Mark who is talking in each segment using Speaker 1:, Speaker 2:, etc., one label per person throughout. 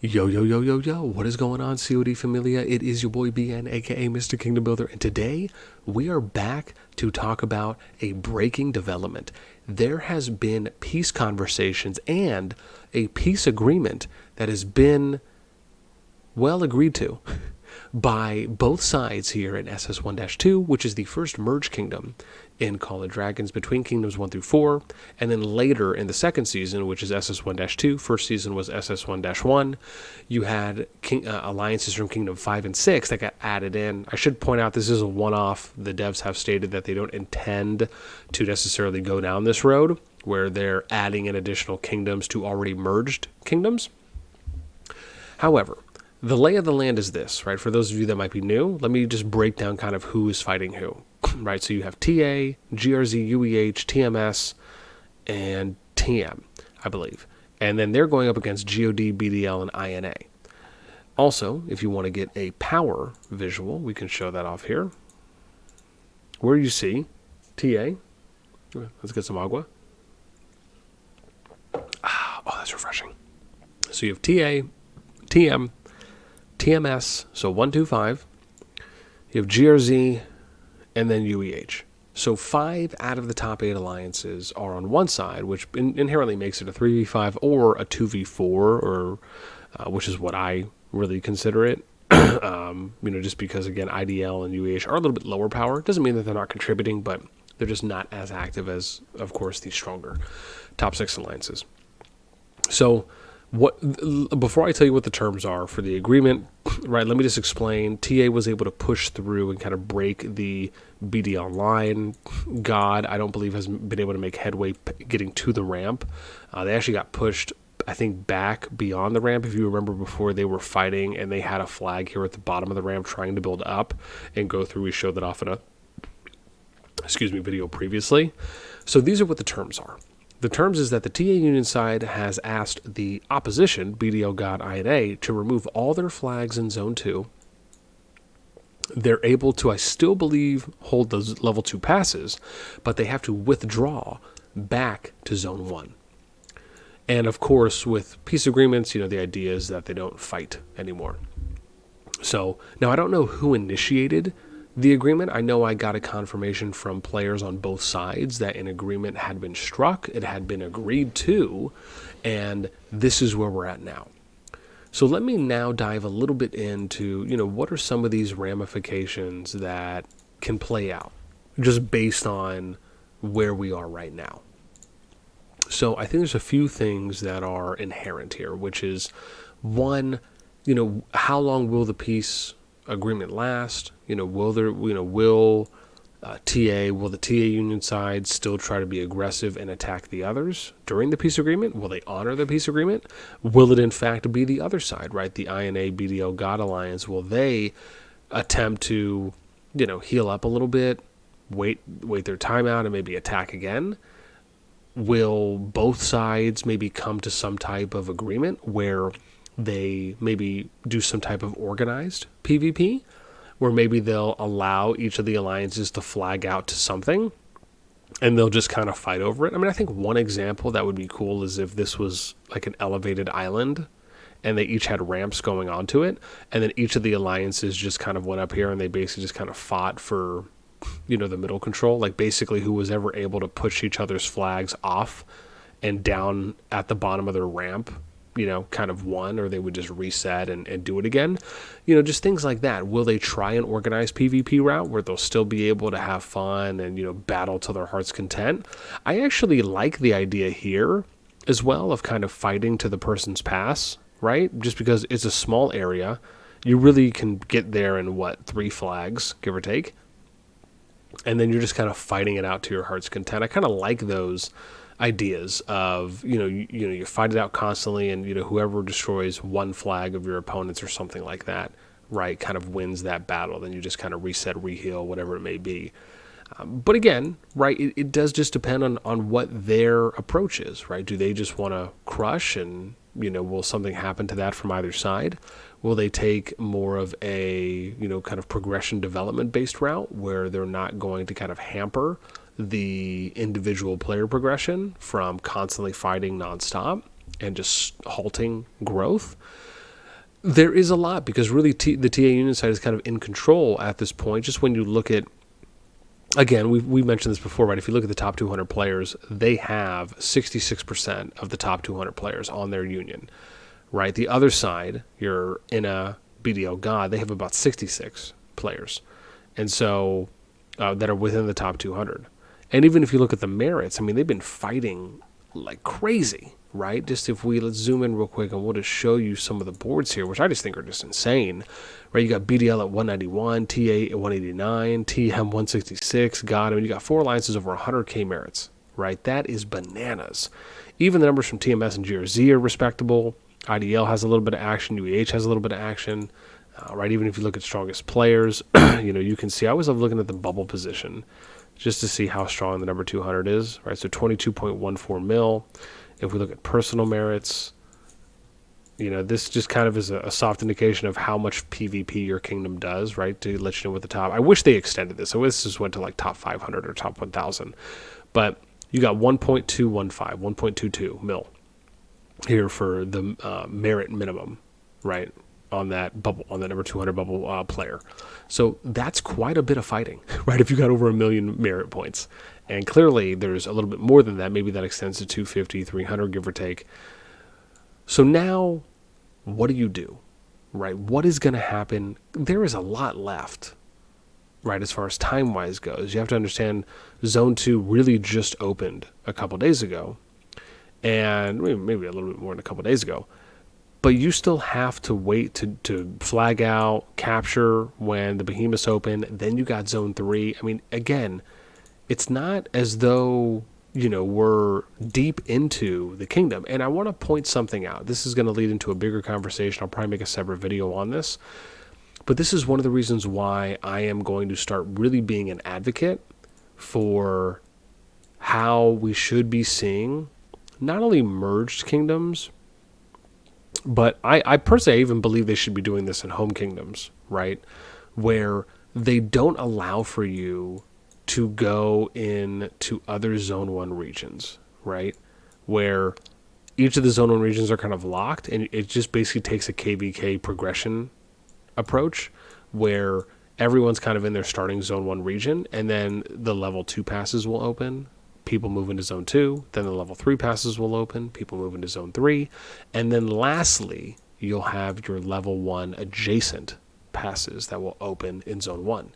Speaker 1: Yo, yo, yo, yo, yo, what is going on, CoD Familia? It is your boy BN, aka Mr. Kingdom Builder, and today we are back to talk about a breaking development. There has been peace conversations and a peace agreement that has been well agreed to by both sides here in SS1-2, which is the first merge kingdom in Call of Dragons between Kingdoms 1 through 4, and then later in the second season, which is SS1-2, first season was SS1-1, you had alliances from Kingdom 5 and 6 that got added in. I should point out this is a one-off. The devs have stated that they don't intend to necessarily go down this road, where they're adding in additional kingdoms to already merged kingdoms. However, the lay of the land is this, right? For those of you that might be new, let me just break down kind of who is fighting who, right? So you have TA, GRZ, UEH, TMS, and TM, I believe. And then they're going up against GOD, BDL, and INA. Also, if you want to get a power visual, we can show that off here. Where you see TA, let's get some agua. Oh, that's refreshing. So you have TA, TM, TMS, so 1, 2, 5. You have GRZ, and then UEH. So 5 out of the top 8 alliances are on one side, which inherently makes it a 3v5 or a 2v4, or which is what I really consider it. Just because, again, IDL and UEH are a little bit lower power. Doesn't mean that they're not contributing, but they're just not as active as, of course, the stronger top 6 alliances. So before I tell you what the terms are for the agreement, right, let me just explain. TA was able to push through and kind of break the BDL line. God, I don't believe, has been able to make headway getting to the ramp. They actually got pushed, I think, back beyond the ramp. If you remember, before they were fighting and they had a flag here at the bottom of the ramp trying to build up and go through. We showed that off in a video previously. So these are what the terms are. The terms is that the TA Union side has asked the opposition, BDL, God, INA, to remove all their flags in Zone 2. They're able to, I still believe, hold those level 2 passes, but they have to withdraw back to Zone 1. And of course, with peace agreements, the idea is that they don't fight anymore. So, now I don't know who initiated the agreement. I know I got a confirmation from players on both sides that an agreement had been struck, it had been agreed to, and this is where we're at now. So let me now dive a little bit into, what are some of these ramifications that can play out just based on where we are right now. So I think there's a few things that are inherent here, which is, one, how long will the peace agreement last? Will the TA Union side still try to be aggressive and attack the others during the peace agreement? Will they honor the peace agreement? Will it in fact be the other side, right? The INA, BDL, God Alliance, will they attempt to, heal up a little bit, wait their time out and maybe attack again? Will both sides maybe come to some type of agreement where they maybe do some type of organized PvP, where maybe they'll allow each of the alliances to flag out to something and they'll just kind of fight over it? I mean, I think one example that would be cool is if this was like an elevated island and they each had ramps going onto it, and then each of the alliances just kind of went up here and they basically just kind of fought for, the middle control. Like, basically who was ever able to push each other's flags off and down at the bottom of their ramp, kind of won, or they would just reset and do it again. Just things like that. Will they try an organized PvP route where they'll still be able to have fun and, battle to their heart's content? I actually like the idea here as well of kind of fighting to the person's pass, right? Just because it's a small area. You really can get there in, 3 flags, give or take. And then you're just kind of fighting it out to your heart's content. I kind of like those ideas of, you fight it out constantly, and, whoever destroys 1 flag of your opponents or something like that, right, kind of wins that battle. Then you just kind of reset, reheal, whatever it may be. But again, right, it does just depend on what their approach is, right? Do they just want to crush and, will something happen to that from either side? Will they take more of a, kind of progression development based route where they're not going to kind of hamper the individual player progression from constantly fighting nonstop and just halting growth? There is a lot, because really the TA Union side is kind of in control at this point. Just when you look at, again, we mentioned this before, right? If you look at the top 200 players, they have 66% of the top 200 players on their union, right? The other side, you're in a BDO God, they have about 66 players, and so that are within the top 200. And even if you look at the merits, I mean, they've been fighting like crazy, right? Just if let's zoom in real quick, and we'll just show you some of the boards here, which I just think are just insane, right? You got BDL at 191, TA at 189, TM 166, God, I mean, you got 4 alliances over 100k merits, right? That is bananas. Even the numbers from TMS and GRZ are respectable. IDL has a little bit of action, UEH has a little bit of action, right? Even if you look at strongest players, you can see, I always love looking at the bubble position just to see how strong the number 200 is, right? So 22.14 mil. If we look at personal merits, this just kind of is a soft indication of how much PvP your kingdom does, right? To let you know what the top. I wish they extended this. I wish this went to like top 500 or top 1,000. But you got 1.215, 1.22 mil here for the merit minimum, right? On that bubble, on that number 200 bubble player. So that's quite a bit of fighting, right? If you got over 1 million merit points. And clearly there's a little bit more than that. Maybe that extends to 250, 300, give or take. So now, what do you do, right? What is going to happen? There is a lot left, right, as far as time-wise goes. You have to understand Zone 2 really just opened a couple days ago. And maybe a little bit more than a couple days ago. But you still have to wait to flag out, capture when the behemoths open. Then you got Zone 3. I mean, again, it's not as though, we're deep into the kingdom. And I want to point something out. This is going to lead into a bigger conversation. I'll probably make a separate video on this. But this is one of the reasons why I am going to start really being an advocate for how we should be seeing not only merged kingdoms, but I personally even believe they should be doing this in home kingdoms, right? Where they don't allow for you to go into other Zone 1 regions, right? Where each of the Zone 1 regions are kind of locked, and it just basically takes a KVK progression approach where everyone's kind of in their starting Zone 1 region, and then the level 2 passes will open. People move into Zone 2, then the level 3 passes will open, people move into Zone 3, and then lastly, you'll have your level 1 adjacent passes that will open in Zone 1.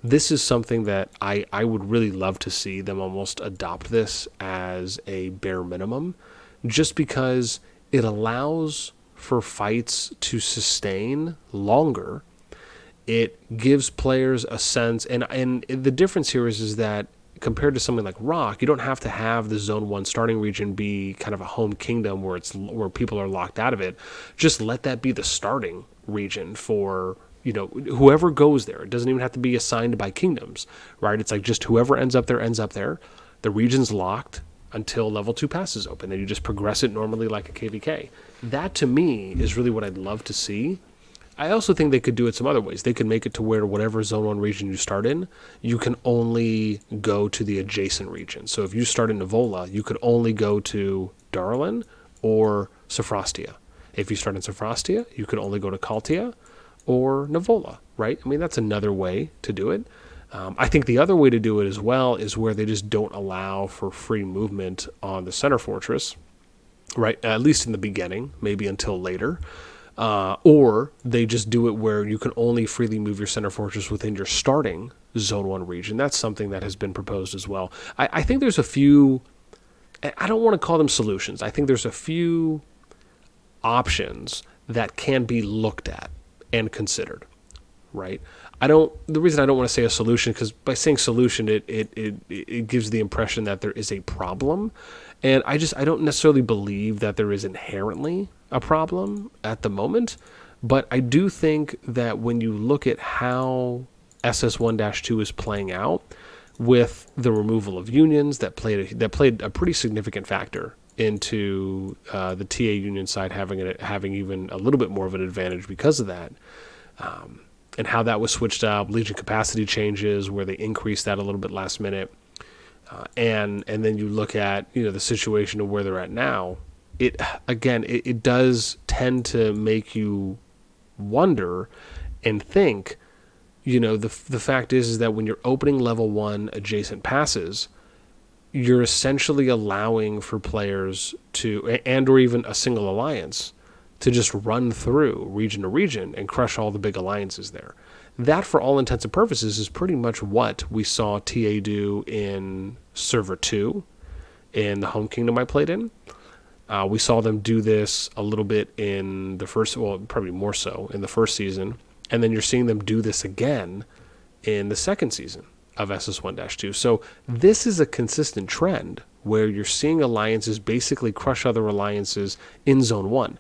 Speaker 1: This is something that I would really love to see them almost adopt this as a bare minimum, just because it allows for fights to sustain longer. It gives players a sense, and the difference here is that compared to something like Rock, you don't have to have the Zone 1 starting region be kind of a home kingdom where people are locked out of it. Just let that be the starting region for, whoever goes there. It doesn't even have to be assigned by kingdoms, right? It's like just whoever ends up there ends up there. The region's locked until level 2 passes open, and you just progress it normally like a KVK. That to me is really what I'd love to see. I also think they could do it some other ways. They could make it to where whatever Zone 1 region you start in, you can only go to the adjacent region. So if you start in Nivola, you could only go to Darlin or Sophrostia. If you start in Sophrostia, you could only go to Kaltia or Nivola, right? I mean, that's another way to do it. I think the other way to do it as well is where they just don't allow for free movement on the center fortress, right? At least in the beginning, maybe until later. Or they just do it where you can only freely move your center fortress within your starting Zone 1 region. That's something that has been proposed as well. I think there's a few, I don't want to call them solutions. I think there's a few options that can be looked at and considered, right? The reason I don't want to say a solution, because by saying solution, it gives the impression that there is a problem. And I don't necessarily believe that there is inherently a problem at the moment, but I do think that when you look at how SS1-2 is playing out with the removal of unions that played a pretty significant factor into the TA union side having even a little bit more of an advantage because of that, and how that was switched up, Legion capacity changes where they increased that a little bit last minute, and then you look at the situation of where they're at now. It does tend to make you wonder and think, the fact is that when you're opening level 1 adjacent passes, you're essentially allowing for players to, and or even a single alliance, to just run through region to region and crush all the big alliances there. That, for all intents and purposes, is pretty much what we saw TA do in Server 2 in the home kingdom I played in. We saw them do this a little bit in the first, well, probably more so in the first season. And then you're seeing them do this again in the second season of SS1-2. So this is a consistent trend where you're seeing alliances basically crush other alliances in Zone 1.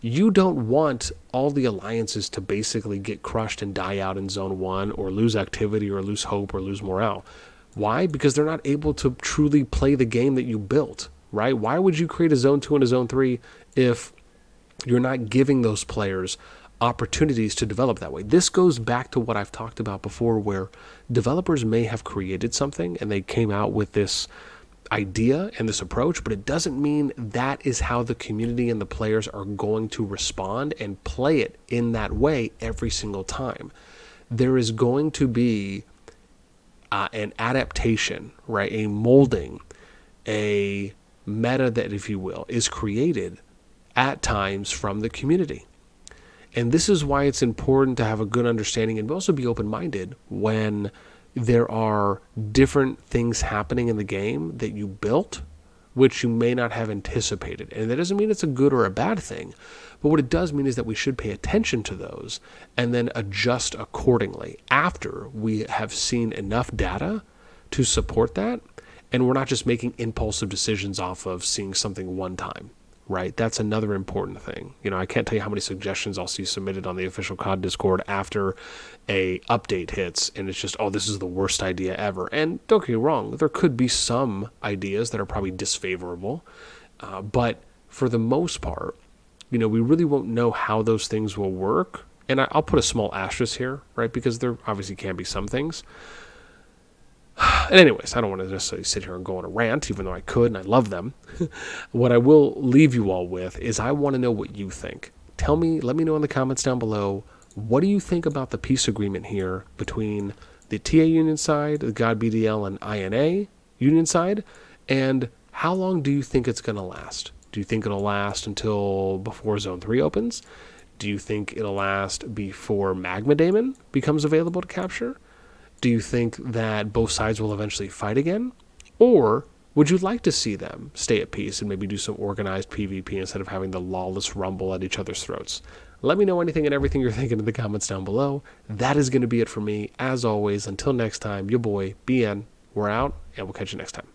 Speaker 1: You don't want all the alliances to basically get crushed and die out in Zone 1 or lose activity or lose hope or lose morale. Why? Because they're not able to truly play the game that you built, right? Why would you create a Zone 2 and a Zone 3 if you're not giving those players opportunities to develop that way? This goes back to what I've talked about before, where developers may have created something and they came out with this idea and this approach, but it doesn't mean that is how the community and the players are going to respond and play it in that way every single time. There is going to be an adaptation, right? A molding, a meta that, if you will, is created at times from the community. And this is why it's important to have a good understanding and also be open-minded when there are different things happening in the game that you built, which you may not have anticipated. And that doesn't mean it's a good or a bad thing, but what it does mean is that we should pay attention to those and then adjust accordingly after we have seen enough data to support that, and we're not just making impulsive decisions off of seeing something one time. Right, that's another important thing. I can't tell you how many suggestions I'll see submitted on the official COD Discord after a update hits, and it's just, oh, this is the worst idea ever. And don't get me wrong, there could be some ideas that are probably disfavorable, but for the most part, we really won't know how those things will work. And I'll put a small asterisk here, right, because there obviously can be some things. And anyways, I don't want to necessarily sit here and go on a rant, even though I could, and I love them. What I will leave you all with is I want to know what you think. Let me know in the comments down below, what do you think about the peace agreement here between the TA Union side, the God BDL and INA Union side, and how long do you think it's going to last? Do you think it'll last until before Zone 3 opens? Do you think it'll last before Magma Daemon becomes available to capture? Do you think that both sides will eventually fight again? Or would you like to see them stay at peace and maybe do some organized PvP instead of having the lawless rumble at each other's throats? Let me know anything and everything you're thinking in the comments down below. That is going to be it for me. As always, until next time, your boy, BN, we're out, and we'll catch you next time.